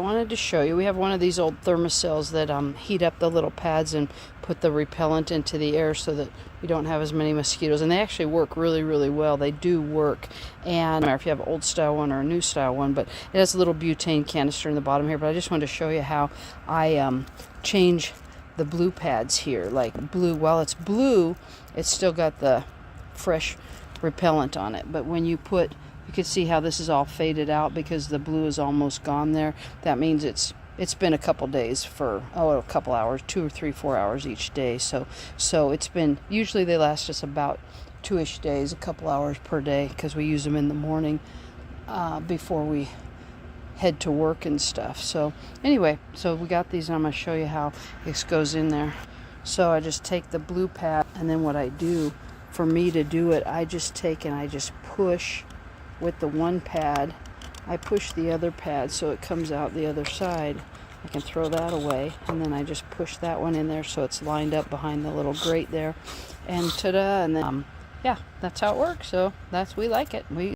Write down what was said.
wanted to show you. We have one of these old Thermacells that heat up the little pads and put the repellent into the air so that we don't have as many mosquitoes. And they actually work really, really well. They do work. And I don't know if you have an old style one or a new style one, but it has a little butane canister in the bottom here. But I just wanted to show you how I change the blue pads here. Like blue, while it's blue, it's still got the fresh repellent on it. But when you put, you can see how this is all faded out because the blue is almost gone there. That means it's been a couple days for, a couple hours, 2 or 3, 4 hours each day. So it's been, usually they last us about 2-ish days, a couple hours per day, because we use them in the morning before we head to work and stuff. So anyway, so we got these and I'm going to show you how this goes in there. So I just take the blue pad, and then what I do, for me to do it, I just take and I just push with the one pad. I push the other pad so it comes out the other side. I can throw that away, and then I just push that one in there so it's lined up behind the little grate there, and ta-da, and then yeah, that's how it works. So we like it.